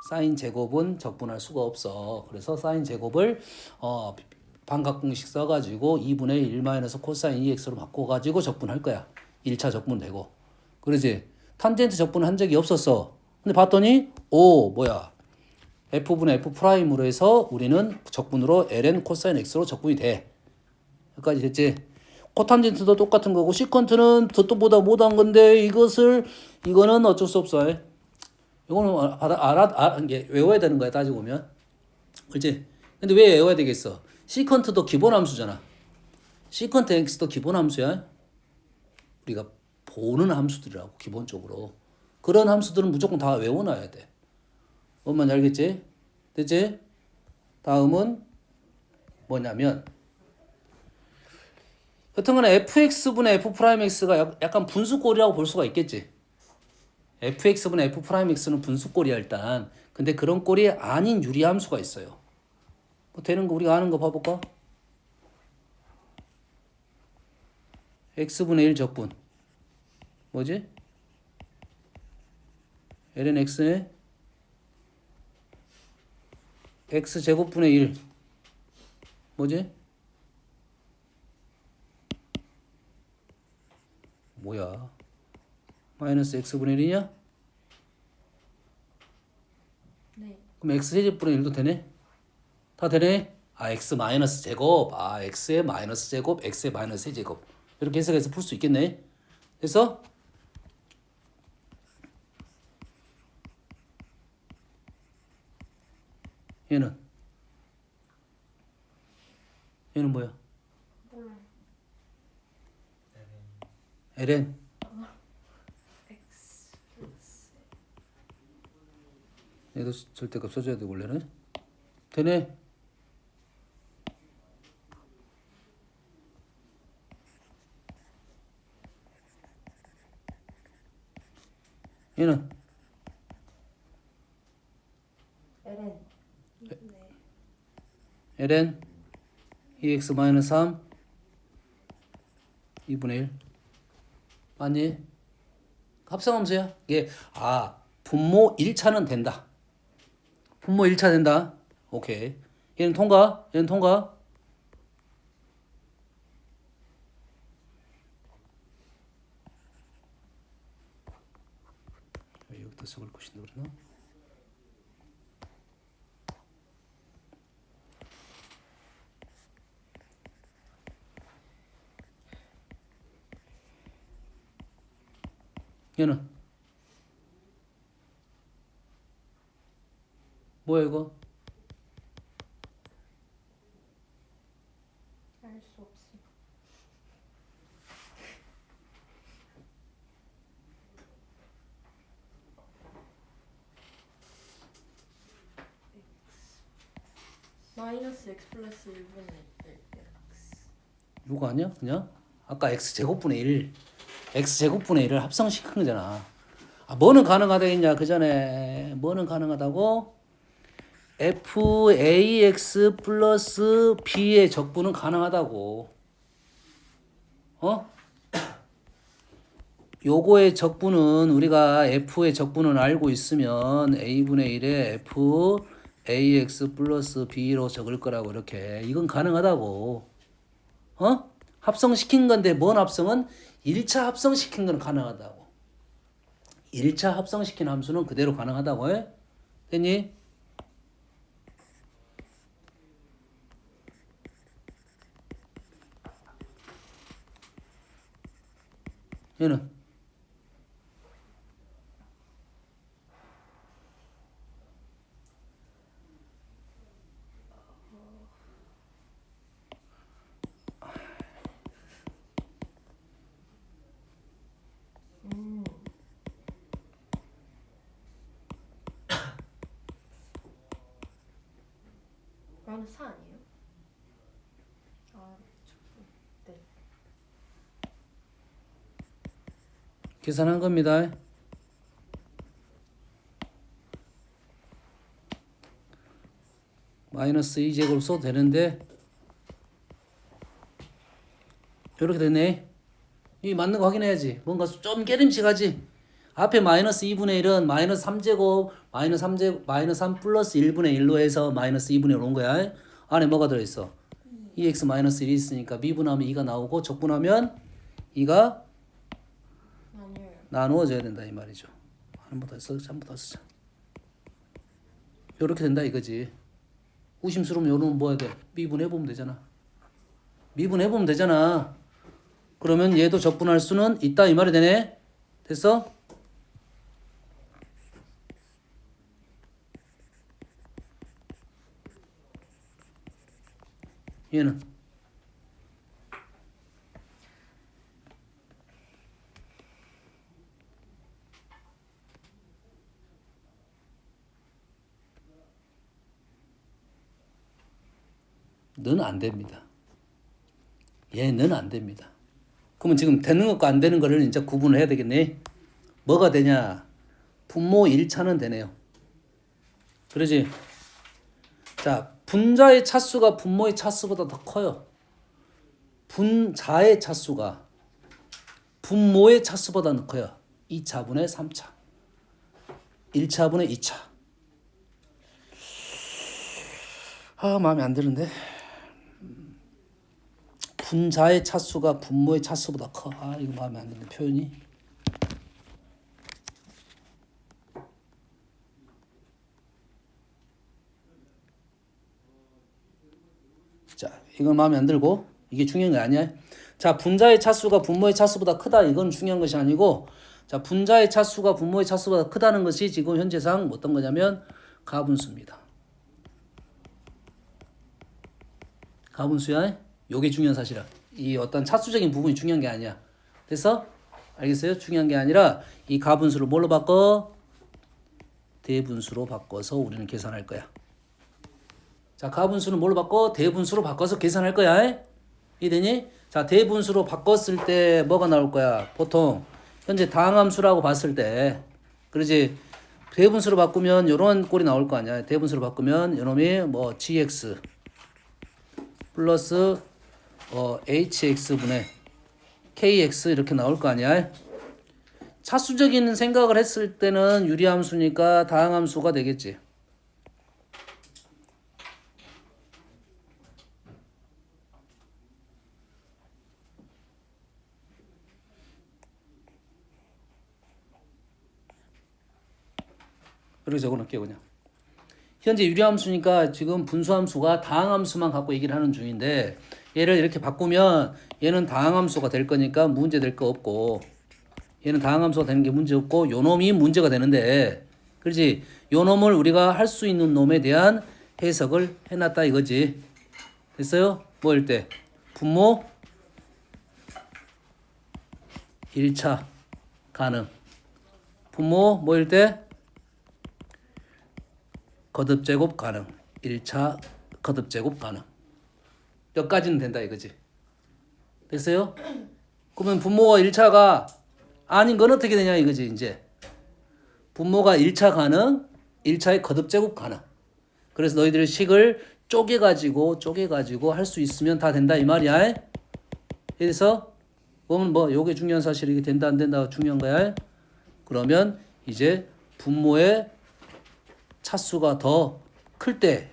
사인 제곱은 적분할 수가 없어. 그래서 사인 제곱을 반각공식 써가지고 2분의 1 마이너스 코사인 2x로 바꿔가지고 적분할 거야. 1차 적분 되고. 그러지? 탄젠트 적분 한 적이 없었어. 근데 봤더니 뭐야? f분의 f 프라임으로 해서 우리는 적분으로 ln 코사인 x로 적분이 돼. 여기까지 됐지? 코탄젠트도 똑같은 거고 시컨트는 저것보다 못한 건데 이거는 어쩔 수 없어. 이거는 이게 외워야 되는 거야 따지고 보면. 그렇지? 근데 왜 외워야 되겠어? 시컨트도 기본 함수잖아. 시컨트 x도 기본 함수야. 우리가 보는 함수들이라고 기본적으로. 그런 함수들은 무조건 다 외워놔야 돼. 뭔 말인지 알겠지? 됐지? 다음은 뭐냐면 여튼간에 fx분의 f'x가 약간 분수꼴이라고 볼 수가 있겠지. fx분의 f'x는 분수꼴이야 일단. 근데 그런 꼴이 아닌 유리함수가 있어요. 뭐 되는 거 우리가 아는 거 봐볼까? x분의 1 적분 뭐지? ln x에 x제곱분의 1 뭐지? 뭐야? 마이너스 x분의 1이냐? 네. 그럼 x제곱분의 1도 되네? 다 되네? x 마이너스 제곱, x의 마이너스 제곱, x의 마이너스 세제곱 이렇게 해석해서 풀 수 있겠네. 그래서 얘는 뭐야? 몰라요. ln X 플러스 얘도 절대값 써줘야 되고 원래는 되네. 얘는 ln 네. ln 2x 마이너스 3 2분의 1 맞니? 합성함수야. 이게 분모 1차는 된다. 분모 1차 된다. 오케이. 얘는 통과. 얘는 통과. 여기다 적을 것인데 그러나? 얘는 뭐야 이거? 알 수 없어. 마이너스 x 플러스 1분의 x. 이거 아니야? 그냥 아까 x 제곱분의 1 x 제곱분의 1을 합성시킨 거잖아. 뭐는 가능하다겠냐? 그 전에 뭐는 가능하다고? fax 플러스 b의 적분은 가능하다고. 요거의 적분은 우리가 f의 적분은 알고 있으면 a분의 1에 f ax 플러스 b로 적을 거라고 이렇게. 이건 가능하다고. 합성시킨 건데 뭔 합성은 1차 합성시킨 건 가능하다고. 1차 합성시킨 함수는 그대로 가능하다고 해? 됐니? 얘는 마이너스 4 아니에요? 네. 계산한 겁니다. 마이너스 2제곱 써도 되는데 이렇게 됐네. 이 맞는 거 확인해야지. 뭔가 좀 깨름칙하지. 앞에 마이너스 2분의 1은 마이너스 3제곱, 마이너스 3 플러스 1분의 1로 해서 마이너스 2분의 1 온 거야. 안에 뭐가 들어있어? 2x 마이너스 1이 있으니까 미분하면 2가 나오고 적분하면 2가 아니에요. 나누어져야 된다 이 말이죠. 한 번 더 쓰자. 요렇게 된다 이거지. 우심스러우면 요런 뭐 해야 돼? 미분해보면 되잖아. 미분해보면 되잖아. 그러면 얘도 적분할 수는 있다 이 말이 되네. 됐어? 얘는 는 안 됩니다. 얘는 안 됩니다. 그러면 지금 되는 것과 안 되는 거를 이제 구분을 해야 되겠네. 뭐가 되냐? 분모 1차는 되네요. 그러지? 자, 분자의 차수가 분모의 차수보다 더 커요. 분자의 차수가 분모의 차수보다 커요. 2차분의 3차. 1차분의 2차. 아, 마음에 안 드는데. 분자의 차수가 분모의 차수보다 커. 아, 이거 마음에 안 드는데 표현이. 자, 이건 마음에 안 들고 이게 중요한 게 아니야. 자, 분자의 차수가 분모의 차수보다 크다. 이건 중요한 것이 아니고, 자, 분자의 차수가 분모의 차수보다 크다는 것이 지금 현재상 어떤 거냐면 가분수입니다. 가분수야. 요게 중요한 사실이야. 이 어떤 차수적인 부분이 중요한 게 아니야. 됐어? 알겠어요? 중요한 게 아니라 이 가분수를 뭘로 바꿔? 대분수로 바꿔서 우리는 계산할 거야. 자, 가분수는 뭘로 바꿔? 대분수로 바꿔서 계산할 거야. 이해되니? 자, 대분수로 바꿨을 때 뭐가 나올 거야? 보통 현재 다항함수라고 봤을 때, 그러지? 대분수로 바꾸면 이런 꼴이 나올 거 아니야. 대분수로 바꾸면 이놈이 뭐 gx 플러스 hx분의 kx 이렇게 나올 거 아니야. 차수적인 생각을 했을 때는 유리함수니까 다항함수가 되겠지. 이렇게 적어놓을게요 그냥. 현재 유리함수니까 지금 분수함수가 다항함수만 갖고 얘기를 하는 중인데, 얘를 이렇게 바꾸면 얘는 다항함수가 될 거니까 문제 될 거 없고, 얘는 다항함수가 되는 게 문제 없고, 요 놈이 문제가 되는데, 그렇지? 요 놈을 우리가 할 수 있는 놈에 대한 해석을 해놨다 이거지. 됐어요? 뭐일 때? 분모 1차 가능. 분모 뭐일 때? 거듭제곱 가능. 1차 거듭제곱 가능. 여기까지는 된다 이거지. 됐어요? 그러면 분모가 1차가 아닌 건 어떻게 되냐 이거지 이제. 분모가 1차 가능, 1차의 거듭제곱 가능. 그래서 너희들이 식을 쪼개가지고 할 수 있으면 다 된다 이 말이야. 그래서 보면 뭐 요게 중요한 사실이 이게 된다 안 된다 중요한 거야. 그러면 이제 분모의 차수가 더 클 때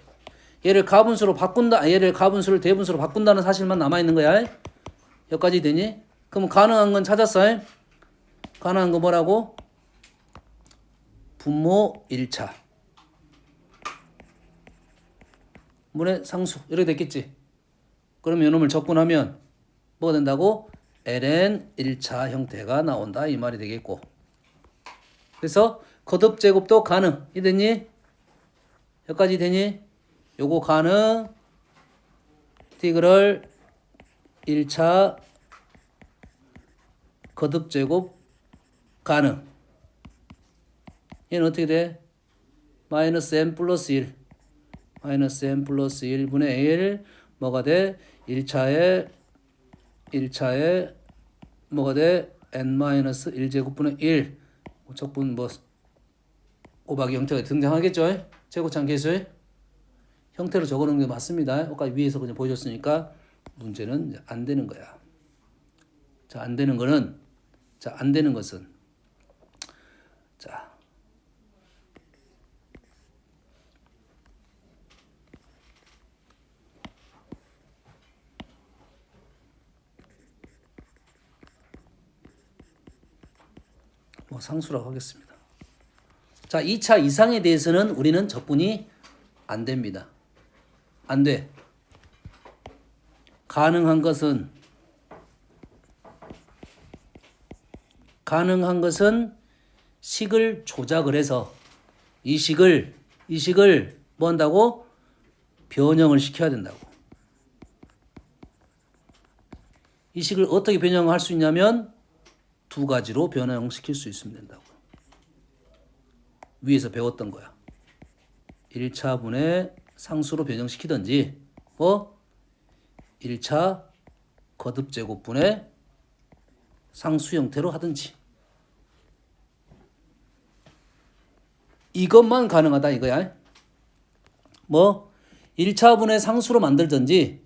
얘를 가분수로 바꾼다, 얘를 가분수를 대분수로 바꾼다는 사실만 남아 있는 거야. 여기까지 되니? 그럼 가능한 건 찾았어. 가능한 거 뭐라고? 분모 1차 문의 상수 이렇게 됐겠지. 그럼 이놈을 적분하면 뭐가 된다고? ln 1차 형태가 나온다 이 말이 되겠고, 그래서 거듭제곱도 가능. 이 됐니? 여기까지 되니? 요거 가능. 인티그럴 1차 거듭제곱 가능. 얘는 어떻게 돼? 마이너스 n 플러스 1 마이너스 n 플러스 1분의 1 뭐가 돼? 1차에 뭐가 돼? n 마이너스 1제곱분의 1 적분 뭐 곱하기 형태가 등장하겠죠? 제곱창 계수의 형태로 적어놓은 게 맞습니다. 아까 위에서 그냥 보여줬으니까 문제는 안 되는 거야. 자, 안 되는 것은 자, 뭐 상수라고 하겠습니다. 자, 2차 이상에 대해서는 우리는 적분이 안 됩니다. 안 돼. 가능한 것은 식을 조작을 해서 이 식을 뭐 한다고? 변형을 시켜야 된다고. 이 식을 어떻게 변형할 수 있냐면 두 가지로 변형시킬 수 있으면 된다고. 위에서 배웠던 거야. 1차분의 상수로 변형시키든지 1차 거듭제곱분의 상수 형태로 하든지 이것만 가능하다 이거야. 1차분의 상수로 만들든지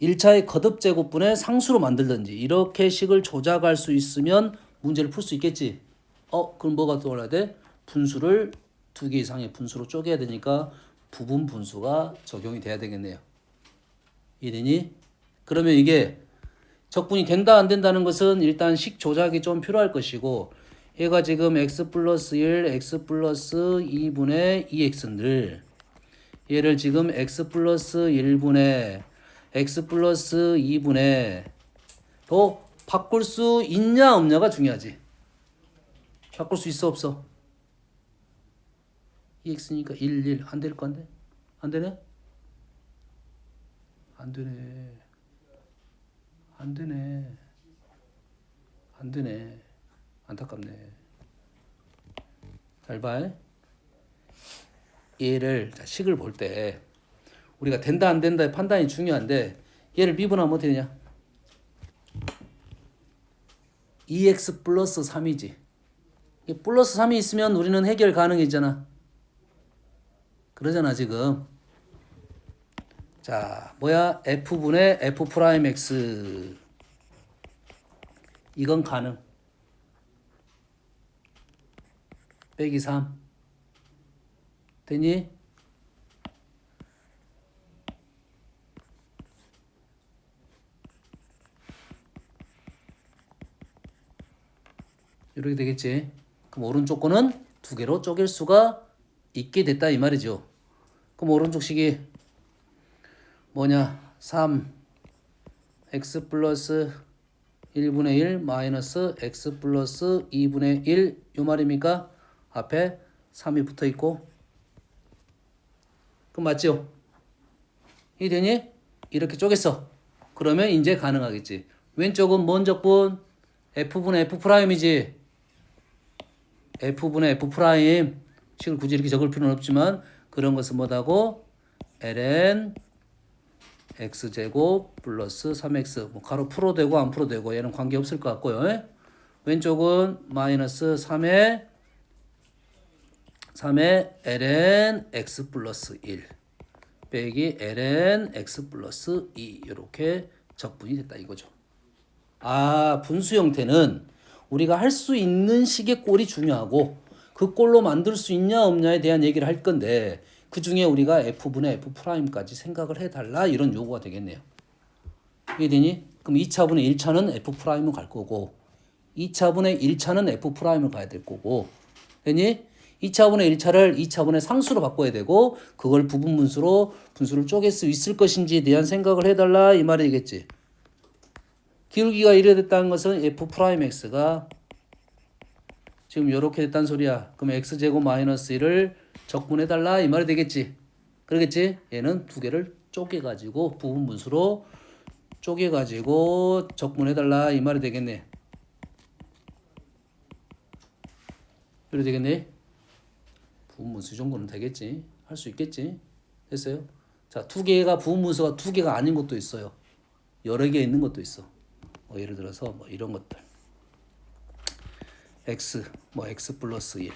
1차의 거듭제곱분의 상수로 만들든지 이렇게 식을 조작할 수 있으면 문제를 풀 수 있겠지. 그럼 뭐가 떠올라야 돼? 분수를 두 개 이상의 분수로 쪼개야 되니까 부분 분수가 적용이 돼야 되겠네요. 이해되니? 그러면 이게 적분이 된다 안 된다는 것은 일단 식 조작이 좀 필요할 것이고 얘가 지금 x 플러스 1, x 플러스 2분의 2x를 얘를 지금 x 플러스 1분의 x 플러스 2분의 또 바꿀 수 있냐 없냐가 중요하지. 바꿀 수 있어 없어? 2x니까 1, 1 안 될 건데? 안 되네? 안 되네. 안 되네. 안 되네. 안타깝네. 잘 봐. 얘를 식을 볼 때 우리가 된다 안 된다의 판단이 중요한데 얘를 미분하면 어떻게 되냐? 2x 플러스 3이지. 플러스 3이 있으면 우리는 해결 가능이잖아. 그러잖아 지금. 자, 뭐야? f분의 f 프라임 x 이건 가능. 빼기 3 되니? 이렇게 되겠지. 그럼 오른쪽 거는 두 개로 쪼갤 수가 있게 됐다 이 말이죠. 그럼 오른쪽 식이 뭐냐? 3 x 플러스 1분의 1 마이너스 x 플러스 2분의 1 요 말입니까? 앞에 3이 붙어 있고 그럼 맞죠? 이 되니? 이렇게 쪼갰어. 그러면 이제 가능하겠지. 왼쪽은 뭔 적분? f분의 f 프라임이지. f분의 f 프라임 식을 굳이 이렇게 적을 필요는 없지만 그런 것은 뭐다고? ln x제곱 플러스 3x 뭐 가로 풀어 되고 안 풀어 되고 얘는 관계없을 것 같고요. 왼쪽은 마이너스 3의 ln x 플러스 1 빼기 ln x 플러스 2 이렇게 적분이 됐다 이거죠. 분수 형태는 우리가 할 수 있는 식의 꼴이 중요하고 그 꼴로 만들 수 있냐 없냐에 대한 얘기를 할 건데 그 중에 우리가 f분의 f 프라임까지 생각을 해달라 이런 요구가 되겠네요. 이해되니? 그럼 2차분의 1차는 f 프라임을 갈 거고 2차분의 1차는 f 프라임을 가야 될 거고 되니? 2차분의 1차를 2차분의 상수로 바꿔야 되고 그걸 부분 분수로 분수를 쪼갤 수 있을 것인지에 대한 생각을 해달라 이 말이겠지. 기울기가 이래 됐다는 것은 f 프라임 x가 지금 이렇게 됐다는 소리야. 그럼 x제곱 마이너스 1을 적분해달라 이 말이 되겠지. 그러겠지? 얘는 두 개를 쪼개가지고 부분 분수로 쪼개가지고 적분해달라 이 말이 되겠네. 이래 되겠네. 부분 분수 정도는 되겠지. 할 수 있겠지. 됐어요? 자, 두 개가 부분 분수가 두 개가 아닌 것도 있어요. 여러 개 있는 것도 있어. 예를 들어서 뭐 이런 것들. x 플러스 1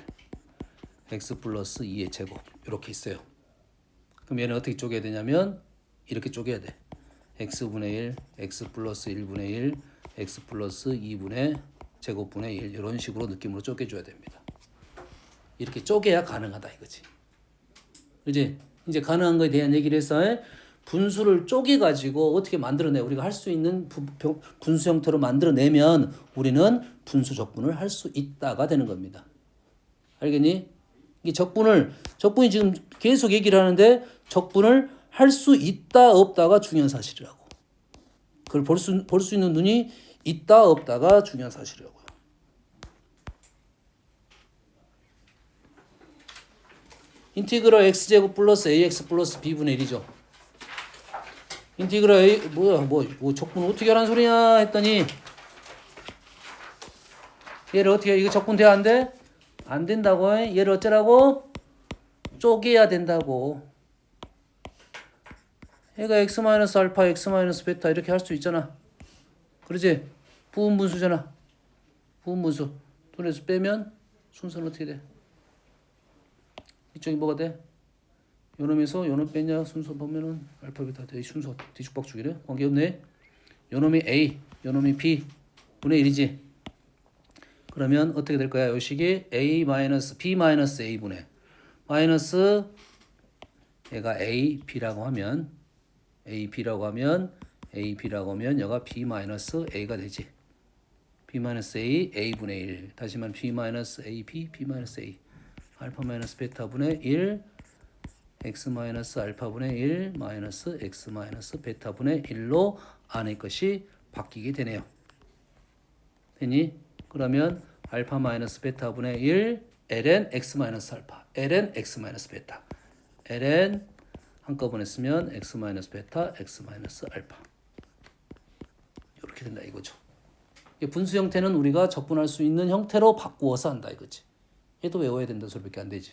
x 플러스 2의 제곱 이렇게 있어요. 그럼 얘는 어떻게 쪼개야 되냐면 이렇게 쪼개야 돼. x분의 1 x 플러스 1분의 1 x 플러스 2분의 제곱분의 1 이런 식으로 느낌으로 쪼개줘야 됩니다. 이렇게 쪼개야 가능하다 이거지. 그지? 이제 가능한 거에 대한 얘기를 해서 분수를 쪼개 가지고 어떻게 만들어내 우리가 할 수 있는 분수 형태로 만들어내면 우리는 분수 적분을 할 수 있다가 되는 겁니다. 알겠니? 이 적분이 지금 계속 얘기를 하는데 적분을 할 수 있다 없다가 중요한 사실이라고. 그걸 볼 수 있는 눈이 있다 없다가 중요한 사실이라고요. 인티그럴 x제곱 플러스 ax 플러스 b분의 1이죠. 인티그럴 a 뭐 적분 어떻게 하라는 소리냐 했더니 얘를 어떻게 해? 이거 적분 돼 안 돼? 안 된다고. 얘를 어쩌라고? 쪼개야 된다고. 얘가 x 마이너스 알파 x 마이너스 베타 이렇게 할 수 있잖아. 그러지? 부분분수잖아. 부분분수. 돈에서 빼면 순서는 어떻게 돼? 이쪽이 뭐가 돼? 요놈에서 요놈 뺐냐 순서 보면은 알파 베타 돼. 순서 뒤죽박죽이래. 관계없네. 요놈이 A, 요놈이 B 분의 1이지. 그러면 어떻게 될 거야? 요 식이 A 마이너스 B 마이너스 A 분의 마이너스 얘가 A, B라고 하면 A, B라고 하면 A, B라고 하면 얘가 B 마이너스 A가 되지. B 마이너스 A, A 분의 1. 다시 말하면 B 마이너스 A, B, B 마이너스 A. 알파 마이너스 베타 분의 1 x 마이너스 알파 분의 1 마이너스 x 마이너스 베타 분의 1로 안의 것이 바뀌게 되네요. 되니? 그러면 알파 마이너스 베타 분의 1 ln x 마이너스 알파 ln x 마이너스 베타 ln 한꺼번에 쓰면 x 마이너스 베타 x 마이너스 알파 이렇게 된다 이거죠. 분수 형태는 우리가 적분할 수 있는 형태로 바꾸어서 한다 이거지. 얘도 외워야 된다 소리밖에 안 되지.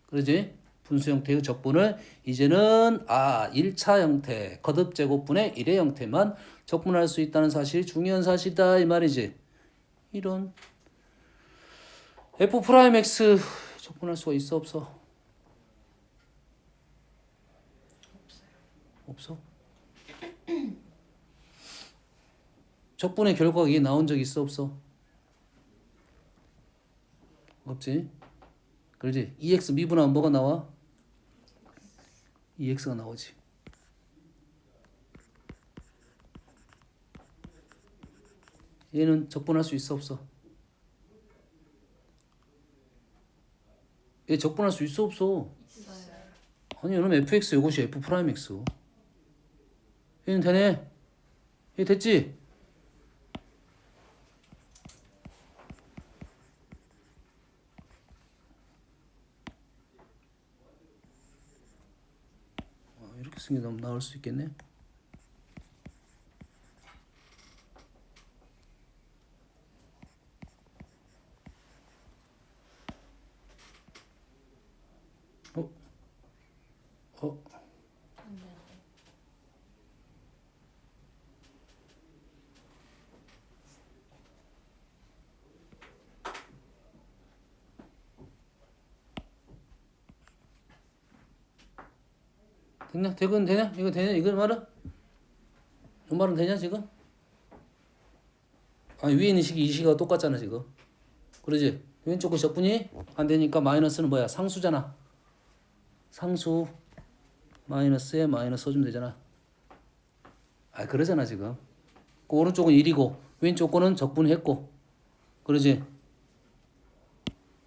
그러지? 분수 형태의 적분을 이제는 1차 형태 거듭 제곱분의 1의 형태만 적분할 수 있다는 사실이 중요한 사실이다 이 말이지. 이런 f'(x) 적분할 수가 있어 없어? 없어? 적분의 결과가 이게 나온 적 있어 없어? 없지? 그러지? 2x 미분하면 뭐가 나와? 2x가 나오지. 얘는 적분할 수 있어 없어? 얘 적분할 수 있어 없어? 아니 얘는 fx 이것이 f'x. 얘는 되네. 얘 됐지? 이렇게 쓰는 게 너무 나을 수 있겠네. 됐냐? 대근 되냐? 이거 되냐? 이거 말은? 이 말은 되냐 지금? 아니 위에 있는 식이 이 식하고 똑같잖아 지금. 그러지? 왼쪽 거 적분이 안 되니까 마이너스는 뭐야? 상수잖아. 상수 마이너스에 마이너스 써주면 되잖아. 그러잖아 지금. 그 오른쪽은 1이고 왼쪽 거는 적분했고. 그러지?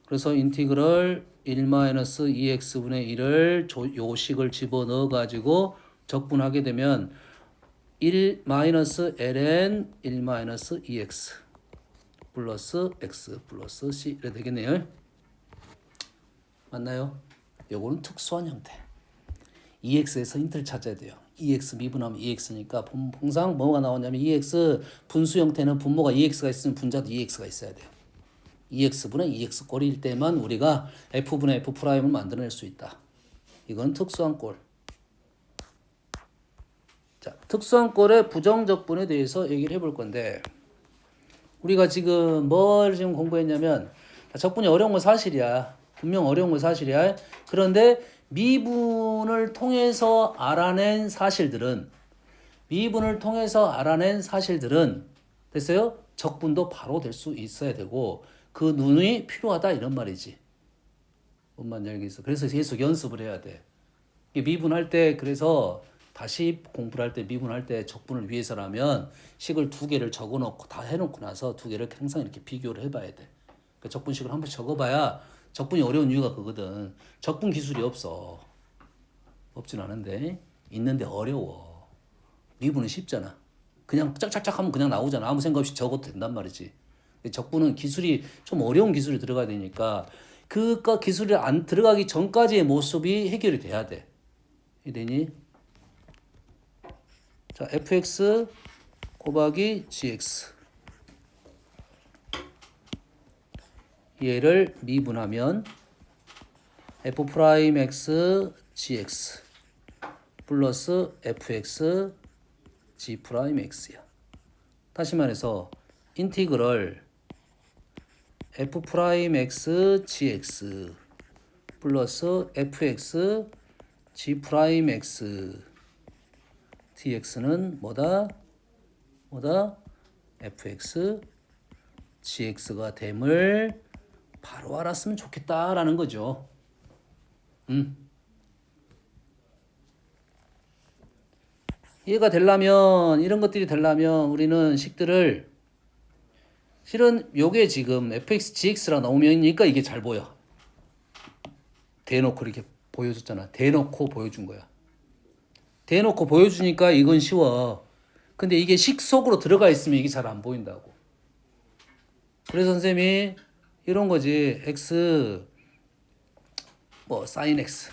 그래서 인티그럴 1-2x분의 1을 요 식을 집어넣어 가지고 적분하게 되면 1-ln 1-2x 플러스 x 플러스 c 이렇게 되겠네요. 맞나요? 요거는 특수한 형태. 2x에서 힌트를 찾아야 돼요. 2x 미분하면 2x니까 항상 뭐가 나오냐면 2x 분수 형태는 분모가 2x가 있으면 분자도 2x가 있어야 돼요. 2x분의 2x 꼴일 때만 우리가 f분의 f'을 만들어낼 수 있다. 이건 특수한 꼴. 자, 특수한 꼴의 부정적분에 대해서 얘기를 해볼 건데 우리가 지금 뭘 지금 공부했냐면 적분이 어려운 건 사실이야. 분명 어려운 건 사실이야. 그런데 미분을 통해서 알아낸 사실들은 됐어요? 적분도 바로 될 수 있어야 되고 그 눈이 필요하다 이런 말이지. 원만 열기 있어. 그래서 계속 연습을 해야 돼. 이게 미분할 때 그래서 다시 공부를 할 때 미분할 때 적분을 위해서라면 식을 두 개를 적어놓고 다 해놓고 나서 두 개를 항상 이렇게 비교를 해봐야 돼. 그 적분식을 한번 적어봐야 적분이 어려운 이유가 그거든. 적분 기술이 없어. 없진 않은데 있는데 어려워. 미분은 쉽잖아. 그냥 짝짝짝 하면 그냥 나오잖아. 아무 생각 없이 적어도 된단 말이지. 근데 적분은 기술이 좀 어려운 기술이 들어가야 되니까 그까 기술이 안 들어가기 전까지의 모습이 해결이 돼야 돼. 이되니? 자, fx 곱하기 gx 얘를 미분하면 f'x gx 플러스 fx g'x야. 다시 말해서 인티그럴 f'x gx 플러스 fx g'x dx는 뭐다? fx gx가 됨을 바로 알았으면 좋겠다라는 거죠. 이해가 되려면 이런 것들이 되려면 우리는 식들을 실은 요게 지금 fx gx랑 나오면니까 이게 잘 보여. 대놓고 이렇게 보여줬잖아. 대놓고 보여준 거야. 대놓고 보여주니까 이건 쉬워. 근데 이게 식 속으로 들어가 있으면 이게 잘 안 보인다고. 그래서 선생님이 이런 거지. x sin x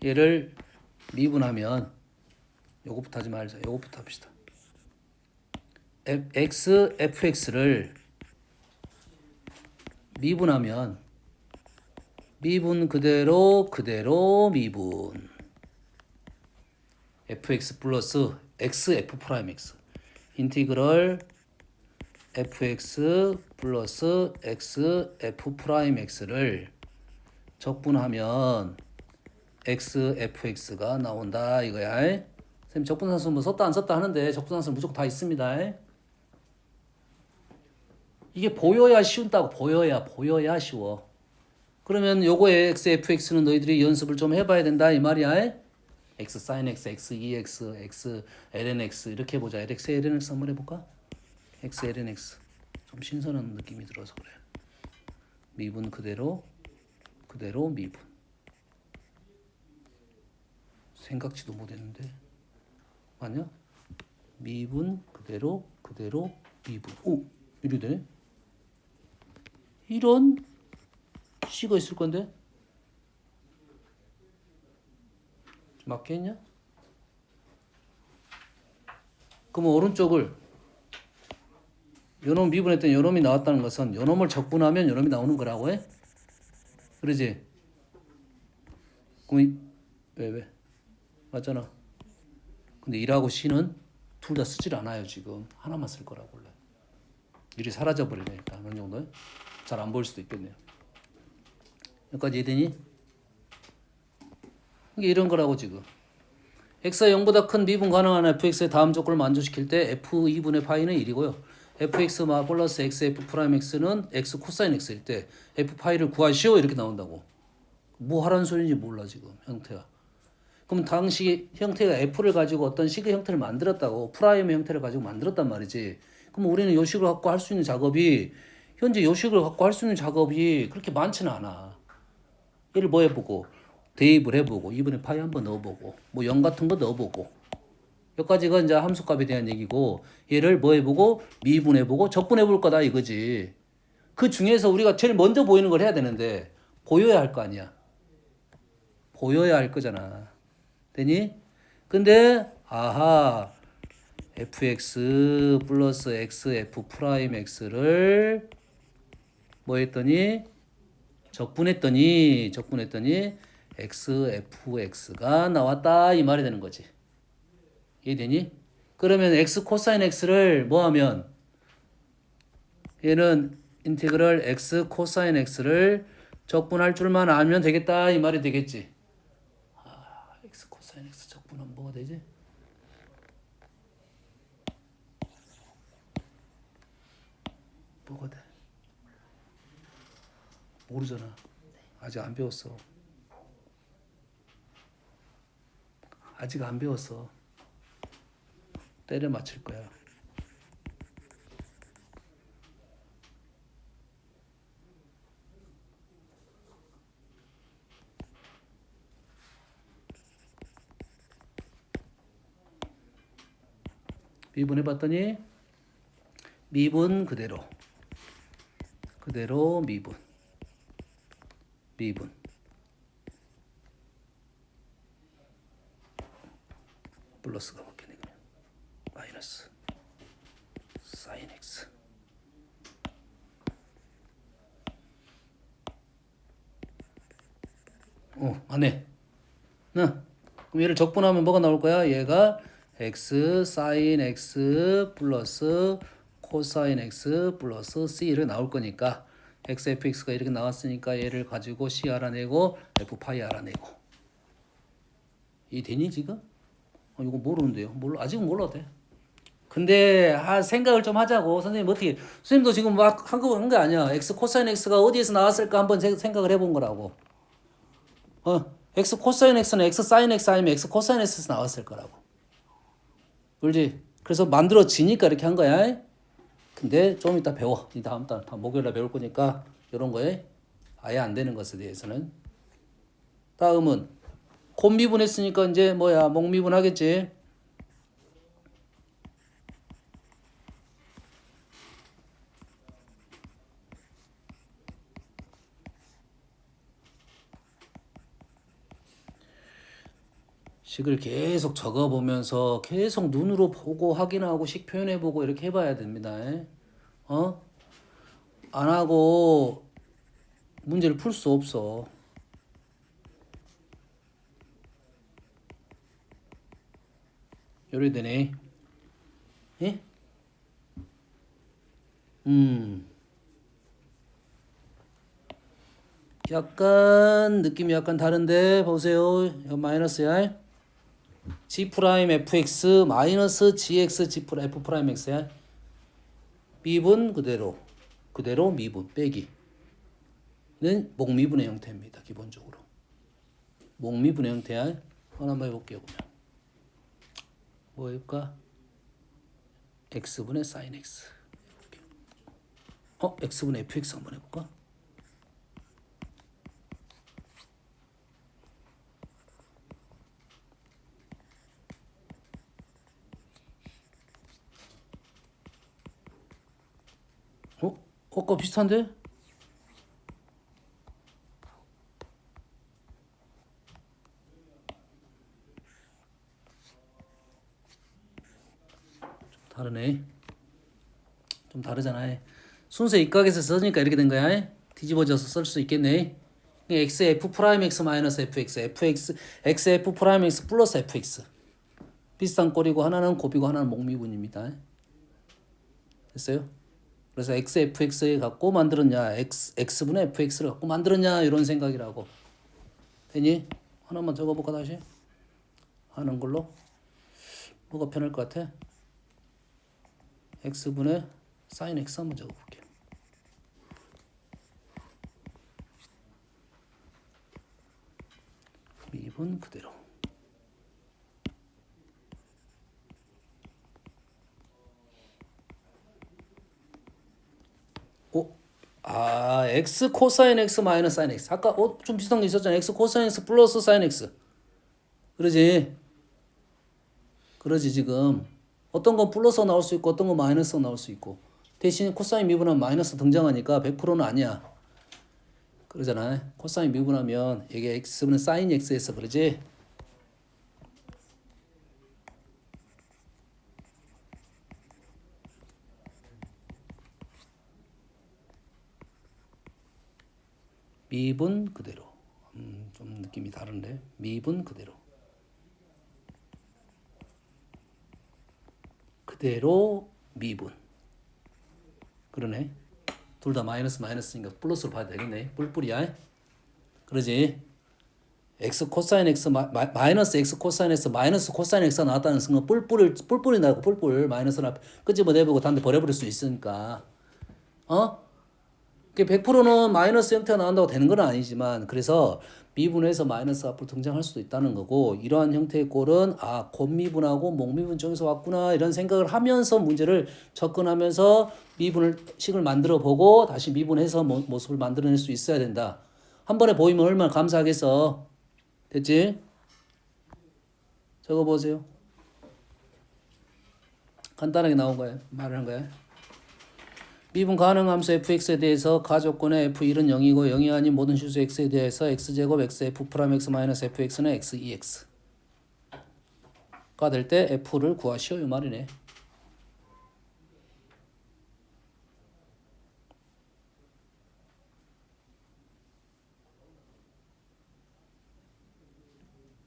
얘를 미분하면 요거부터 하지 말자. 요거부터 합시다. fx를 미분하면 미분 그대로 미분 fx 플러스 x f'x 인티그럴 fx 플러스 x f'x를 적분하면 x fx가 나온다 이거야. 선생님 적분산수 뭐 썼다 안 썼다 하는데 적분산수 무조건 다 있습니다. 이게 보여야 쉬운다고. 보여야 쉬워. 그러면 요거에 x fx는 너희들이 연습을 좀 해봐야 된다 이 말이야. x sin x, x ex, x ln x 이렇게 해보자. x ln x 한번 해볼까? x ln x 좀 신선한 느낌이 들어서 그래. 미분 그대로 미분. 생각지도 못했는데 맞냐? 미분 그대로 미분. 오 이리 되네. 이런 C가 있을 건데 맞겠냐? 그러면 오른쪽을 요놈 미분했더니 요놈이 나왔다는 것은 요놈을 적분하면 요놈이 나오는 거라고 해? 그러지? 그럼 왜? 맞잖아. 근데 1하고 C는 둘 다 쓰질 않아요. 지금 하나만 쓸 거라고 원래. 1이 사라져 버리니까 어느 정도 잘 안 보일 수도 있겠네요. 여기까지 이해되니? 이게 이런 거라고 지금. x가 0보다 큰 미분 가능한 fx의 다음 조건을 만족시킬 때 f2분의 파이는 1이고요. fx 플러스 x f'x는 x 코사인 x일 때 f 파이를 구하시오 이렇게 나온다고. 뭐 하라는 소리인지 몰라 지금 형태가. 그럼 당시 형태가 f를 가지고 어떤 식의 형태를 만들었다고. 프라임의 형태를 가지고 만들었단 말이지. 그럼 우리는 요 식을 갖고 할 수 있는 작업이 현재 요 식을 갖고 할 수 있는 작업이 그렇게 많지는 않아. 얘를 뭐 해보고 대입을 해보고 2분의 파이 한번 넣어보고 뭐 0 같은 거 넣어보고 여기까지가 이제 함수값에 대한 얘기고 얘를 뭐 해보고 미분해보고 적분해볼 거다 이거지. 그 중에서 우리가 제일 먼저 보이는 걸 해야 되는데 보여야 할 거 아니야. 보여야 할 거잖아. 되니? 근데 아하 fx 플러스 x f 프라임 x를 뭐 했더니 적분했더니 x fx가 나왔다 이 말이 되는 거지. 이해되니? 그러면 x 코사인 x를 뭐 하면 얘는 인테그럴 x 코사인 x를 적분할 줄만 알면 되겠다 이 말이 되겠지. x 코사인 x 적분하면 뭐가 되지? 뭐가 돼? 모르잖아. 아직 안 배웠어. 아직 안 배웠어. 때려 맞출 거야. 미분 해봤더니 미분 그대로 미분 플러스가 바뀌네. 그냥 마이너스 사인 x. 안 해. 그럼 얘를 적분하면 뭐가 나올 거야? 얘가 x 사인 x 플러스 코사인 x 플러스 c를 나올 거니까 x fx가 이렇게 나왔으니까 얘를 가지고 c 알아내고 f 파이 알아내고. 이 되니 지금? 이거 모르는데요. 아직은 몰라도 돼. 근데 생각을 좀 하자고. 선생님 어떻게 선생님도 지금 막 한 거 아니야. x 코사인 x가 어디에서 나왔을까 한번 생각을 해본 거라고. x 코사인 x는 x 사인 x 아니면 x 코사인 x에서 나왔을 거라고. 그렇지? 그래서 만들어지니까 이렇게 한 거야. 근데 좀 이따 배워. 이 다음 달 목요일에 배울 거니까 이런 거에 아예 안 되는 것에 대해서는. 다음은 콤미분했으니까 이제 뭐야 목미분 하겠지. 식을 계속 적어보면서 계속 눈으로 보고 확인하고 식 표현해보고 이렇게 해봐야 됩니다. 안 하고 문제를 풀 수 없어. 요리되네. 예? 약간 느낌이 약간 다른데 보세요. 이거 마이너스야. g 프라임 fx 마이너스 gx g 프라임 f 프라임 x야. 미분 그대로 미분 빼기는 목미분의 형태입니다. 기본적으로 목미분의 형태야. 하나 한번 해볼게요. 그러면 뭐 해볼까? x분의 sin x. x분의 fx 한번 해볼까? 아까 비슷한데? 좀 다르네. 좀 다르잖아. 순서 입각해서 써니까 이렇게 된 거야. 뒤집어져서 쓸 수 있겠네. x f 프라임 x 마이너스 fx x f 프라임 x 플러스 fx 비슷한 꼴이고 하나는 곱이고 하나는 목미분입니다. 됐어요? 그래서 x fx 갖고 만들었냐 x분의 fx를 갖고 만들었냐 이런 생각이라고. 되니? 하나만 적어볼까 다시? 하는 걸로 뭐가 편할 것 같아? x분의 sin x 한번 적어볼게요. 미분 그대로. x 코사인 x 마이너스 사인 x. 아까 좀 비슷한 게 있었잖아. x 코사인 x 플러스 사인 x. 그러지? 지금 어떤 건 플러스가 나올 수 있고 어떤 건 마이너스가 나올 수 있고 대신 코사인 미분하면 마이너스 등장하니까 100%는 아니야. 그러잖아. 코사인 미분하면 이게 x분은 사인 x에서 그러지? 미분 그대로. 좀 느낌이 다른데. 미분 그대로. 그대로 미분. 그러네. 둘 다 마이너스니까 플러스로 봐야 되겠네. 뿔뿔이야. 그러지? x 코사인 x 마이너스 x 코사인 x 마이너스 코사인 x가 나왔다는 순간 뿔뿔이 나고 뿔뿔 마이너스나 끄집어내보고 단데 버려버릴 수 있으니까 100%는 마이너스 형태가 나온다고 되는 건 아니지만 그래서 미분에서 마이너스 앞으로 등장할 수도 있다는 거고 이러한 형태의 꼴은 아 곱미분하고 목미분 쪽에서 왔구나 이런 생각을 하면서 문제를 접근하면서 식을 만들어 보고 다시 미분해서 모습을 만들어낼 수 있어야 된다. 한 번에 보이면 얼마나 감사하겠어. 됐지? 적어보세요. 간단하게 나온 거예요. 말을 한 거예요. 미분 가능 함수 fx에 대해서 가조건의 f1은 0이고 0이 아닌 모든 실수 x에 대해서 x제곱 xf 프라임 x 마이너스 fx는 x 2x 가 될 때 f를 구하시오 이 말이네.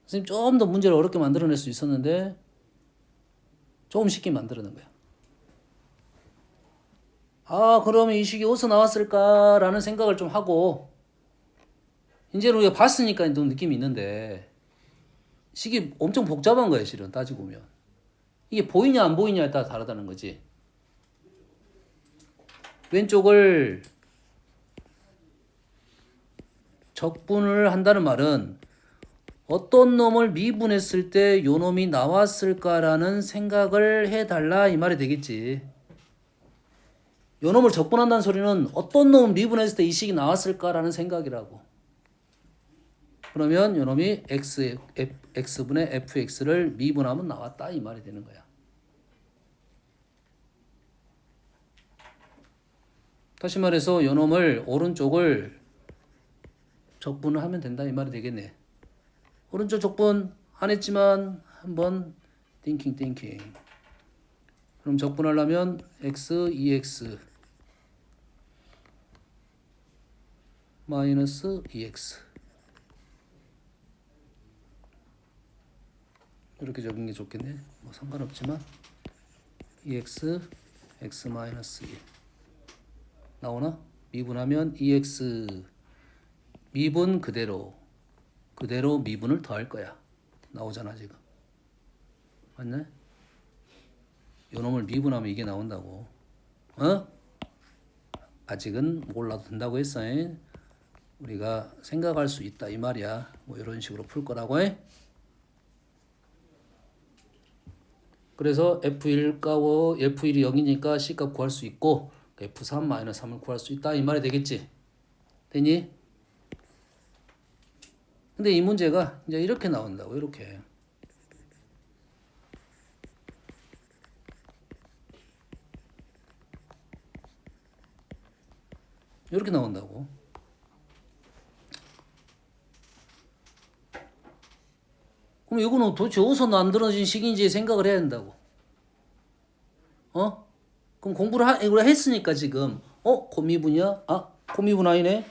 선생님 좀 더 문제를 어렵게 만들어낼 수 있었는데 조금 쉽게 만들어낸 거야. 아 그러면 이 식이 어디서 나왔을까라는 생각을 좀 하고 이제는 우리가 봤으니까 좀 느낌이 있는데 식이 엄청 복잡한 거예요 실은 따지고 보면. 이게 보이냐 안 보이냐에 따라 다르다는 거지. 왼쪽을 적분을 한다는 말은 어떤 놈을 미분했을 때 요 놈이 나왔을까라는 생각을 해달라 이 말이 되겠지. 요 놈을 적분한다는 소리는 어떤 놈을 미분했을 때 이 식이 나왔을까라는 생각이라고. 그러면 요 놈이 x분의 fx를 미분하면 나왔다 이 말이 되는 거야. 다시 말해서 요 놈을 오른쪽을 적분을 하면 된다 이 말이 되겠네. 오른쪽 적분 안 했지만 한번 띵킹 그럼 적분하려면 x 2x 마이너스 2x 이렇게 적은 게 좋겠네. 뭐 상관없지만 2x x 마이너스 1 나오나? 미분하면 2x 미분 그대로 미분을 더할 거야. 나오잖아 지금. 맞네? 요 놈을 미분하면 이게 나온다고. 어? 아직은 몰라도 된다고 했어. 우리가 생각할 수 있다 이 말이야. 뭐 이런 식으로 풀 거라고 해. 그래서 F1 F1이 0이니까 C값 구할 수 있고 F3 마이너스 3을 구할 수 있다 이 말이 되겠지. 되니? 근데 이 문제가 이제 이렇게 나온다고. 이렇게. 이렇게 나온다고. 그럼 이거는 도대체 어디서 만들어진 식인지 생각을 해야 된다고. 어? 그럼 공부를 이걸 했으니까 지금 곱미분이야? 아, 곱미분 아니네?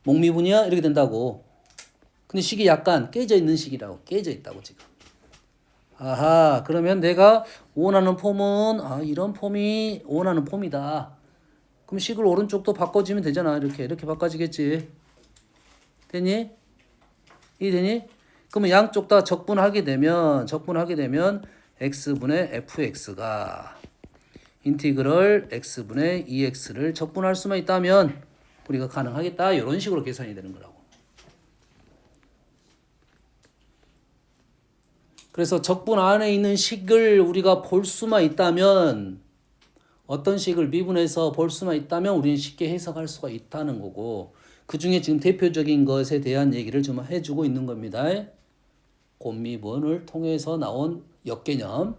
목미분이야? 이렇게 된다고. 근데 식이 약간 깨져 있는 식이라고. 깨져 있다고 지금. 아하, 그러면 내가 원하는 폼은 이런 폼이 원하는 폼이다. 그럼 식을 오른쪽도 바꿔주면 되잖아. 이렇게 바꿔지겠지. 되니? 이해되니? 그러면 양쪽 다 적분하게 되면 x분의 fx가 인티그럴 x분의 2x를 적분할 수만 있다면 우리가 가능하겠다. 이런 식으로 계산이 되는 거라고. 그래서 적분 안에 있는 식을 우리가 볼 수만 있다면 어떤 식을 미분해서 볼 수만 있다면 우리는 쉽게 해석할 수가 있다는 거고 그 중에 지금 대표적인 것에 대한 얘기를 좀 해주고 있는 겁니다. 곱미분을 통해서 나온 역개념,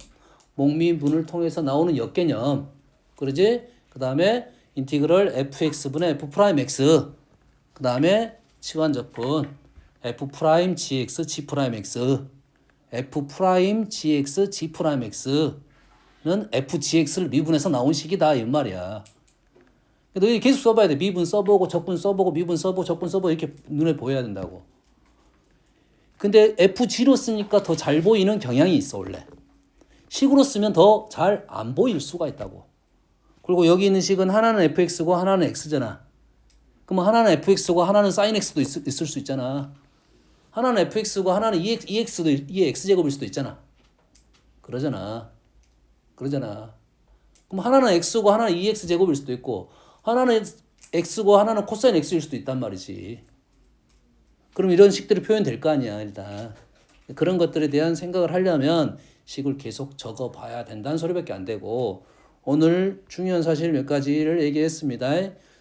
목미분을 통해서 나오는 역개념, 그러지? 그 다음에 인티그럴 fx분의 f'x, 그 다음에 치환적분 f'gx g'x, f'gx g'x는 fgx를 미분해서 나온 식이다 이 말이야. 너 이게 계속 써봐야 돼. 미분 써보고 적분 써보고 미분 써보고 적분 써보고 이렇게 눈에 보여야 된다고. 근데 fg로 쓰니까 더 잘 보이는 경향이 있어 원래. 식으로 쓰면 더 잘 안 보일 수가 있다고. 그리고 여기 있는 식은 하나는 fx고 하나는 x잖아. 그럼 하나는 fx고 하나는 sin x도 있을 수 있잖아. 하나는 fx고 하나는 2x도 2x제곱일 수도 있잖아. 그러잖아. 그럼 하나는 x고 하나는 2x제곱일 수도 있고 하나는 x고 하나는 코사인 x일 수도 있단 말이지. 그럼 이런 식들이 표현될 거 아니야, 일단. 그런 것들에 대한 생각을 하려면 식을 계속 적어 봐야 된다는 소리밖에 안 되고, 오늘 중요한 사실 몇 가지를 얘기했습니다.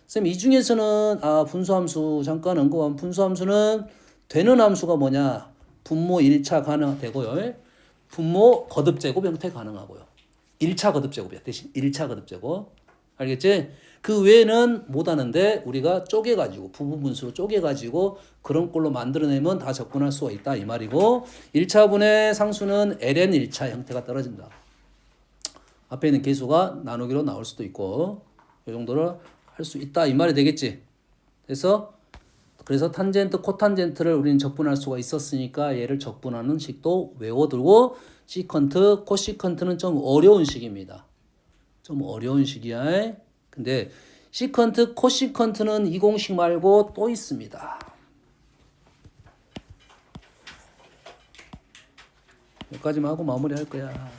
선생님, 이 중에서는, 분수함수, 잠깐 언급한 분수함수는 되는 함수가 뭐냐? 분모 1차 가능되고요. 분모 거듭제곱 형태 가능하고요. 1차 거듭제곱이야. 대신 1차 거듭제곱. 알겠지? 그 외에는 못 하는데 우리가 쪼개가지고 부분분수로 쪼개가지고 그런 꼴로 만들어내면 다 접근할 수가 있다 이 말이고 1차분의 상수는 ln 1차 형태가 떨어진다. 앞에 있는 개수가 나누기로 나올 수도 있고 이 정도를 할 수 있다 이 말이 되겠지. 그래서 탄젠트, 코탄젠트를 우리는 적분할 수가 있었으니까 얘를 적분하는 식도 외워두고 시컨트, 코시컨트는 좀 어려운 식입니다. 좀 어려운 식이야. 근데 시컨트, 코시컨트는 이 공식 말고 또 있습니다. 여기까지만 하고 마무리할 거야.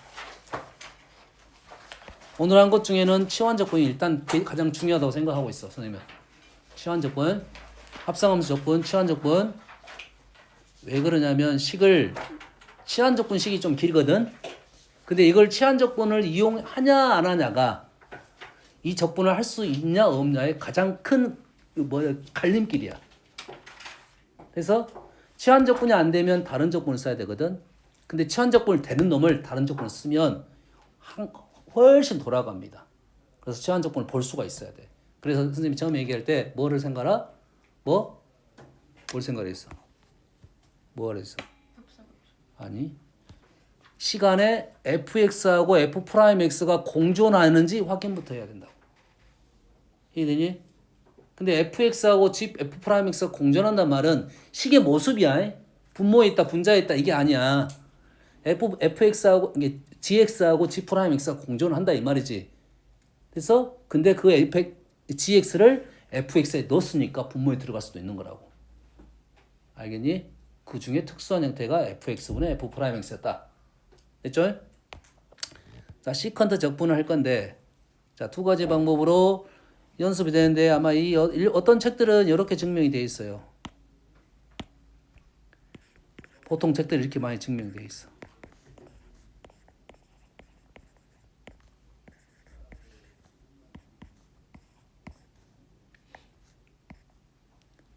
오늘 한 것 중에는 치환적분이 일단 가장 중요하다고 생각하고 있어, 선생님은. 치환적분, 합성함수 적분, 치환적분. 왜 그러냐면 치환적분 식이 좀 길거든. 근데 이걸 치환적분을 이용하냐 안 하냐가 이 적분을 할 수 있냐 없냐의 가장 큰 갈림길이야. 그래서 치환적분이 안 되면 다른 적분을 써야 되거든. 근데 치환적분을 되는 놈을 다른 적분을 쓰면 훨씬 돌아갑니다. 그래서 치환적분을 볼 수가 있어야 돼. 그래서 선생님이 처음에 얘기할 때 뭐를 생각하라? 뭘 생각했어? 뭘 했어? 아니 시간에 fx하고 f'x가 공존하는지 확인부터 해야 된다고. 이해되니? 근데 fx하고 f'x가 공존한단 말은 식의 모습이야. 분모에 있다, 분자에 있다 이게 아니야. fx하고 이게 gx하고 g'x가 공존한다 이 말이지. 그래서 근데 그 gx를 fx에 넣었으니까 분모에 들어갈 수도 있는 거라고. 알겠니? 그 중에 특수한 형태가 fx분의 f'x였다. 됐죠? 자, 시컨트 적분을 할 건데, 자, 두 가지 방법으로 연습이 되는데 아마 어떤 책들은 이렇게 증명이 되어 있어요. 보통 책들이 이렇게 많이 증명되어 있어.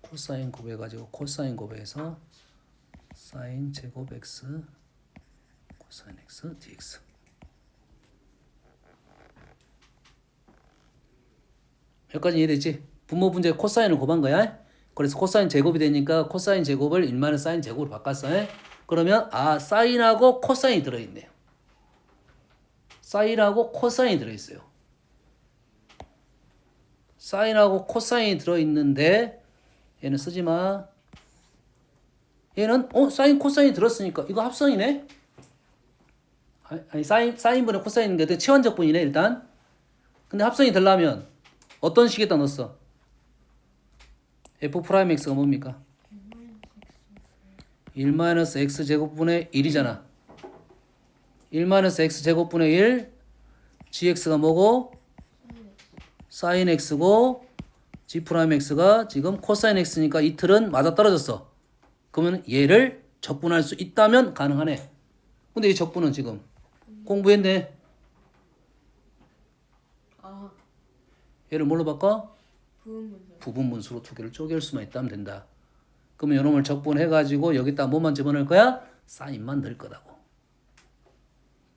코사인 곱해가지고 코사인 곱해서 사인 제곱 x 코사인 x dx. 여기까지 이해되지? 분모 분자에 코사인을 곱한 거야. 그래서 코사인 제곱이 되니까 코사인 제곱을 1 사인 제곱으로 바꿨어. 그러면 사인하고 코사인이 들어있네요. 사인하고 코사인이 들어있어요. 사인하고 코사인이 들어있는데 얘는 쓰지 마. 얘는 사인 코사인이 들었으니까 이거 합성이네. 아니 사인분의 코사인인데 치환적분이네 일단. 근데 합성이 되려면 어떤 식에다 넣었어? f'x가 뭡니까? 1-x 제곱분의 1이잖아. 1-x 제곱분의 1 gx가 뭐고? sin x고 g'x가 지금 코사인 x니까 이 틀은 맞아떨어졌어. 그러면 얘를 적분할 수 있다면 가능하네. 근데 이 적분은 지금 공부했네. 얘를 뭘로 바꿔? 부분분수로 두 개를 쪼갤 수만 있다면 된다. 그러면 이놈을 적분해가지고 여기다 뭐만 집어넣을 거야? 사인만 넣을 거라고.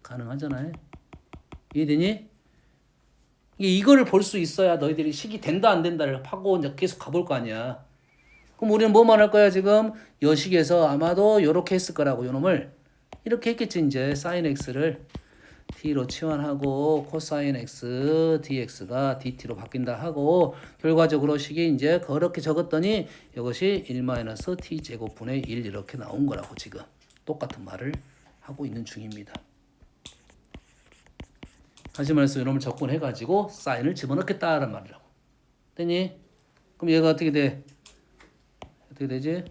가능하잖아요. 이해되니? 이거를 볼 수 있어야 너희들이 식이 된다 안 된다를 하고 이제 계속 가볼 거 아니야. 그럼 우리는 뭐만 할 거야 지금? 여식에서 아마도 이렇게 했을 거라고. 이놈을 이렇게 했겠지 이제. 사인 x를 t로 치환하고 코사인 x dx가 dt로 바뀐다 하고 결과적으로 식이 이제 그렇게 적었더니 이것이 1-t 제곱분의 1 이렇게 나온 거라고. 지금 똑같은 말을 하고 있는 중입니다. 다시 말해서 이놈을 적분해가지고 사인을 집어넣겠다는 말이라고. 됐니? 그럼 얘가 어떻게 돼? 어떻게 되지?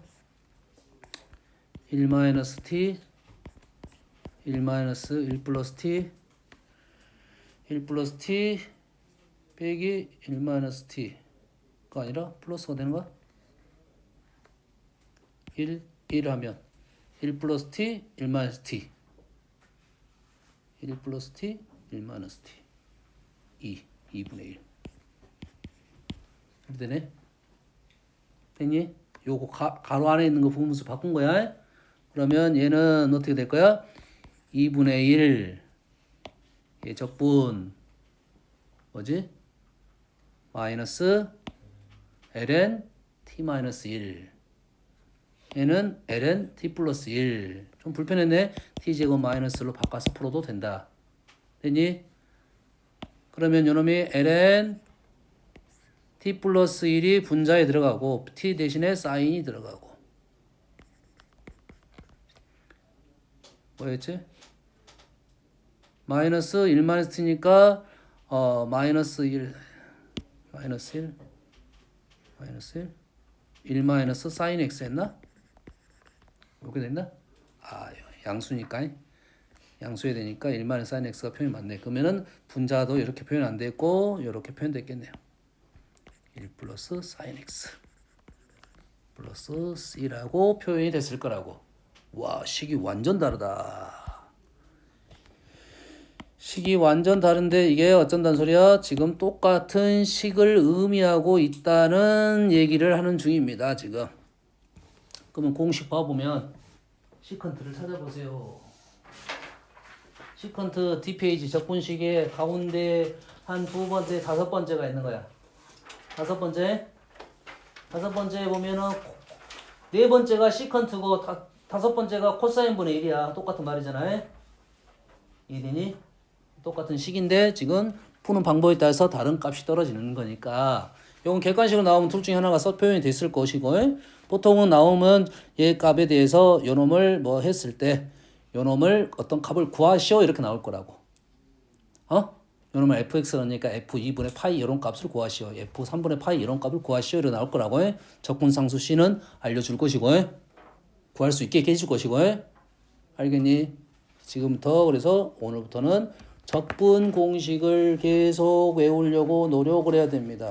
1-t 1 플러스 t 1 플러스 t 빼기 1 t 아니라 플러스가 되는 거야? 1 하면 1 플러스 t, 1 마이너스 t. 1 플러스 t, 1 마이너스 t. 2분의 1. 이렇게 되네? 됐니? 요거 가로 안에 있는 거 부분수 바꾼 거야. 그러면 얘는 어떻게 될 거야? 2분의 1. 얘 적분 뭐지? 마이너스 ln t 마이너스 1. 얘는 ln t 플러스 1. 좀 불편했네. t제곱 마이너스로 바꿔서 풀어도 된다. 됐니? 그러면 요놈이 ln t 플러스 1이 분자에 들어가고 t 대신에 사인이 들어가고 뭐였지? 마이너스 1 마이너스 t니까 마이너스 1 1 마이너스 사인 x 했나? 이렇게 됐나? 양수니까 양수해야 되니까 1 마이너스 사인 x가 표현이 맞네. 그러면은 분자도 이렇게 표현 안 됐고 이렇게 표현됐겠네요. 1 플러스 사인 x 플러스 c라고 표현이 됐을 거라고. 와, 식이 완전 다르다. 식이 완전 다른데 이게 어쩐다는 소리야? 지금 똑같은 식을 의미하고 있다는 얘기를 하는 중입니다. 지금. 그러면 공식 봐보면 시컨트를 찾아보세요. 시컨트 D페이지 적분식의 가운데 한 두 번째, 다섯 번째가 있는 거야. 다섯 번째 보면은 네 번째가 시컨트고 다섯 번째가 코사인 분의 1이야. 똑같은 말이잖아요. 이해되니? 똑같은 식인데 지금 푸는 방법에 따라서 다른 값이 떨어지는 거니까 이건 객관식으로 나오면 둘 중에 하나가 표현이 됐을 것이고 보통은 나오면 얘 값에 대해서 요놈을 뭐 했을 때 요놈을 어떤 값을 구하시오 이렇게 나올 거라고. 요놈을 fx라니까 f2분의 파이 이런 값을 구하시오. f3분의 파이 이런 값을 구하시오 이렇게 나올 거라고. 적분상수 C는 알려줄 것이고 구할 수 있게 해줄 것이고 알겠니? 지금부터 그래서 오늘부터는 적분 공식을 계속 외우려고 노력을 해야 됩니다.